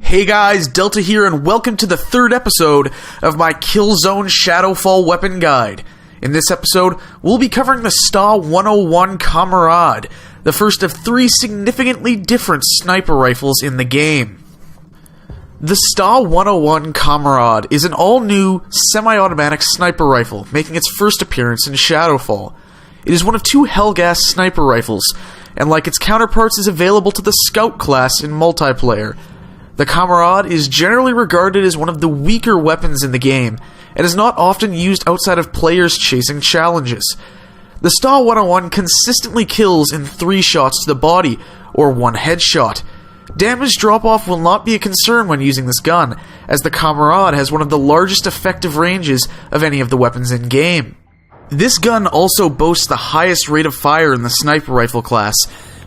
Hey guys, Delta here and welcome to the third episode of my Killzone Shadowfall weapon guide. In this episode, we'll be covering the StA101 Kameraad, the first of three significantly different sniper rifles in the game. The StA101 Kameraad is an all-new, semi-automatic sniper rifle, making its first appearance in Shadowfall. It is one of two Hellgas sniper rifles, and like its counterparts is available to the Scout class in multiplayer. The Kameraad is generally regarded as one of the weaker weapons in the game, and is not often used outside of players chasing challenges. The StA101 consistently kills in 3 shots to the body, or 1 headshot. Damage drop-off will not be a concern when using this gun, as the Kameraad has one of the largest effective ranges of any of the weapons in-game. This gun also boasts the highest rate of fire in the sniper rifle class,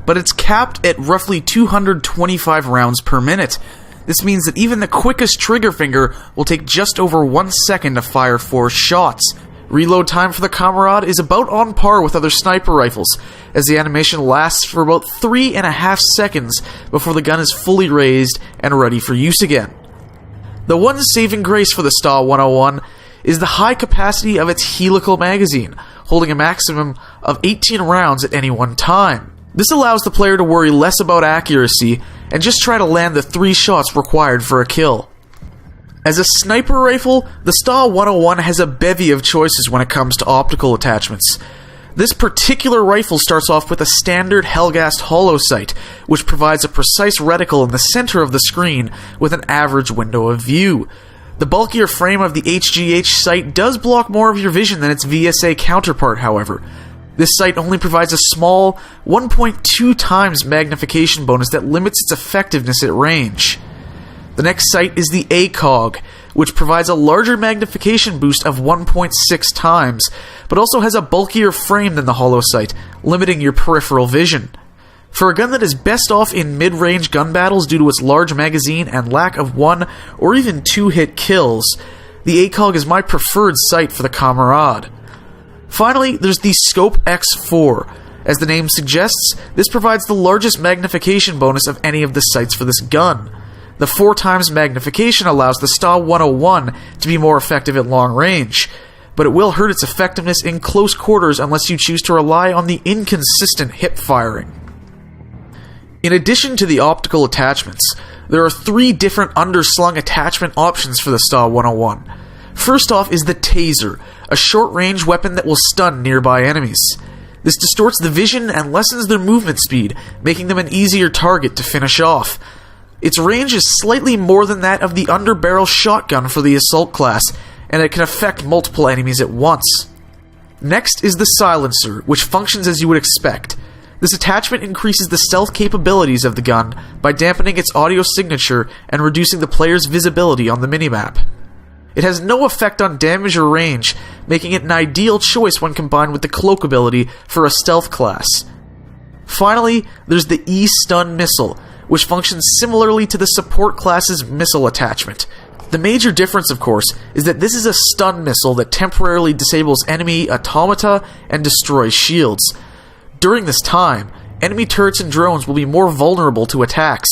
but it's capped at roughly 225 rounds per minute. This means that even the quickest trigger finger will take just over 1 second to fire 4 shots. Reload time for the Kameraad is about on par with other sniper rifles, as the animation lasts for about 3.5 seconds before the gun is fully raised and ready for use again. The one saving grace for the StA101 is the high capacity of its helical magazine, holding a maximum of 18 rounds at any one time. This allows the player to worry less about accuracy and just try to land the 3 shots required for a kill. As a sniper rifle, the StA101 has a bevy of choices when it comes to optical attachments. This particular rifle starts off with a standard Hellgas holo sight, which provides a precise reticle in the center of the screen with an average window of view. The bulkier frame of the HGH sight does block more of your vision than its VSA counterpart, however. This sight only provides a small 1.2 times magnification bonus that limits its effectiveness at range. The next sight is the ACOG, which provides a larger magnification boost of 1.6 times, but also has a bulkier frame than the holo sight, limiting your peripheral vision. For a gun that is best off in mid-range gun battles due to its large magazine and lack of 1 or even 2 hit kills, the ACOG is my preferred sight for the Kameraad. Finally, there's the Scope X4. As the name suggests, this provides the largest magnification bonus of any of the sights for this gun. The 4 times magnification allows the StA101 to be more effective at long range, but it will hurt its effectiveness in close quarters unless you choose to rely on the inconsistent hip firing. In addition to the optical attachments, there are 3 different underslung attachment options for the StA101. First off is the Taser, a short-range weapon that will stun nearby enemies. This distorts the vision and lessens their movement speed, making them an easier target to finish off. Its range is slightly more than that of the underbarrel shotgun for the Assault class, and it can affect multiple enemies at once. Next is the Silencer, which functions as you would expect. This attachment increases the stealth capabilities of the gun by dampening its audio signature and reducing the player's visibility on the minimap. It has no effect on damage or range, making it an ideal choice when combined with the cloak ability for a stealth class. Finally, there's the E-Stun missile, which functions similarly to the support class's missile attachment. The major difference, of course, is that this is a stun missile that temporarily disables enemy automata and destroys shields. During this time, enemy turrets and drones will be more vulnerable to attacks.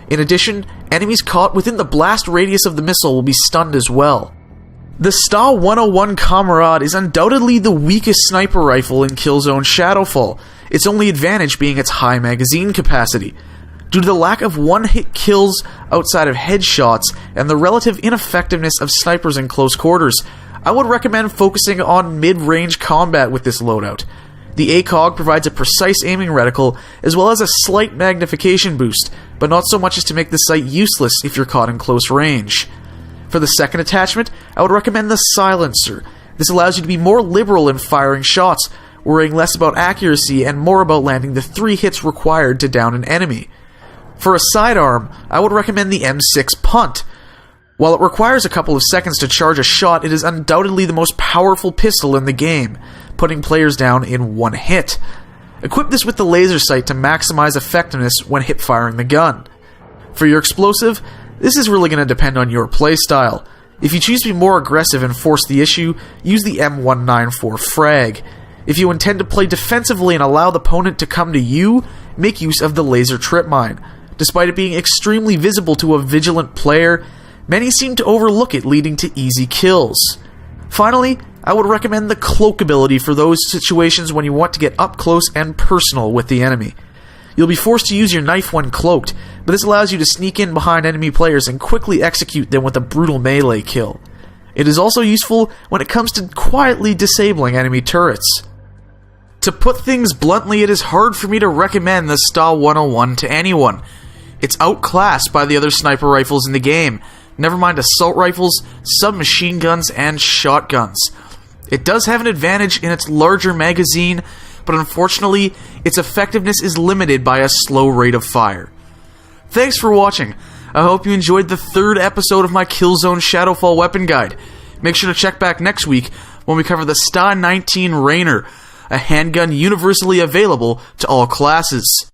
In addition, enemies caught within the blast radius of the missile will be stunned as well. The StA101 Kameraad is undoubtedly the weakest sniper rifle in Killzone Shadowfall, its only advantage being its high magazine capacity. Due to the lack of one-hit kills outside of headshots and the relative ineffectiveness of snipers in close quarters, I would recommend focusing on mid-range combat with this loadout. The ACOG provides a precise aiming reticle as well as a slight magnification boost, but not so much as to make the sight useless if you're caught in close range. For the second attachment, I would recommend the Silencer. This allows you to be more liberal in firing shots, worrying less about accuracy and more about landing the 3 hits required to down an enemy. For a sidearm, I would recommend the M6 Punt. While it requires a couple of seconds to charge a shot, it is undoubtedly the most powerful pistol in the game, putting players down in 1 hit. Equip this with the laser sight to maximize effectiveness when hip-firing the gun. For your explosive, this is really going to depend on your playstyle. If you choose to be more aggressive and force the issue, use the M194 Frag. If you intend to play defensively and allow the opponent to come to you, make use of the laser trip mine. Despite it being extremely visible to a vigilant player, many seem to overlook it, leading to easy kills. Finally, I would recommend the cloak ability for those situations when you want to get up close and personal with the enemy. You'll be forced to use your knife when cloaked, but this allows you to sneak in behind enemy players and quickly execute them with a brutal melee kill. It is also useful when it comes to quietly disabling enemy turrets. To put things bluntly, it is hard for me to recommend the StA101 to anyone. It's outclassed by the other sniper rifles in the game, never mind assault rifles, submachine guns, and shotguns. It does have an advantage in its larger magazine, but unfortunately, its effectiveness is limited by a slow rate of fire. Thanks for watching. I hope you enjoyed the third episode of my Killzone Shadowfall weapon guide. Make sure to check back next week when we cover the StA101 Rainer, a handgun universally available to all classes.